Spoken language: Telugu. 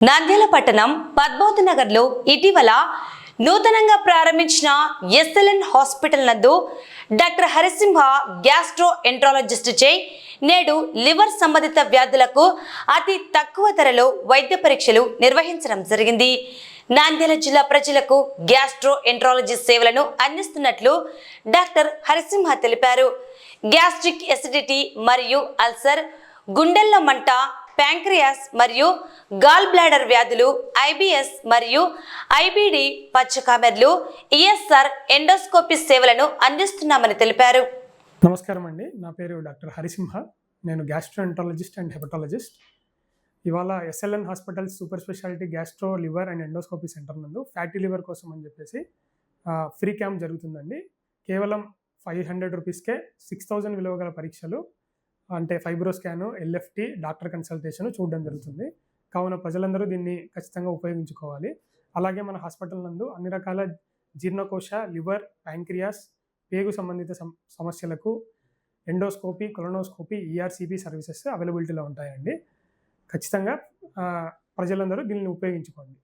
నంద్యాల పట్టణం పద్మావతి నగర్లో ఇటీవల నూతనంగా ప్రారంభించిన ఎస్ఎల్ఎన్ హాస్పిటల్ నందు డాక్టర్ హరిసింహ గ్యాస్ట్రో ఎంట్రాలజిస్ట్ చే నేడు లివర్ సంబంధిత వ్యాధులకు అతి తక్కువ ధరలో వైద్య పరీక్షలు నిర్వహించడం జరిగింది. నంద్యాల జిల్లా ప్రజలకు గ్యాస్ట్రో ఎంట్రాలజీ సేవలను అందిస్తున్నట్లు డాక్టర్ హరిసింహ తెలిపారు. గ్యాస్ట్రిక్ ఎసిడిటీ మరియు అల్సర్, గుండెల్లో మంట, ప్యాంక్రియాస్ మరియు గాల్ బ్లాడర్ వ్యాధులు, ఐబిఎస్ మరియు ఐబిడి, పచ్చకామెర్లు, ఈఎస్ఆర్ ఎండోస్కోపీ సేవలను అందిస్తున్నామని తెలిపారు. నమస్కారం అండి, నా పేరు డాక్టర్ హరిసింహ. నేను గ్యాస్ట్రోఎంట్రాలజిస్ట్ అండ్ హెపటాలజిస్ట్. ఇవాళ SLN hospital super speciality gastro, liver and endoscopy centre నందు ఫ్యాటీ లివర్ కోసం అని చెప్పేసి ఫ్రీ క్యాంప్ జరుగుతుందండి. కేవలం 500 రూపీస్కే 6000 విలువ గల పరీక్షలు అంటే fibro scan, LFT, doctor consultation చూడడం జరుగుతుంది. కావున ప్రజలందరూ దీన్ని ఖచ్చితంగా ఉపయోగించుకోవాలి. అలాగే మన హాస్పిటల్ నందు అన్ని రకాల జీర్ణకోశ, లివర్, ప్యాంక్రియాస్, పేగు సంబంధిత సమస్యలకు ఎండోస్కోపీ, కొలనోస్కోపీ, ఈఆర్సిపి సర్వీసెస్ అవైలబిలిటీలో ఉంటాయండి. ఖచ్చితంగా ప్రజలందరూ దీన్ని ఉపయోగించుకోండి.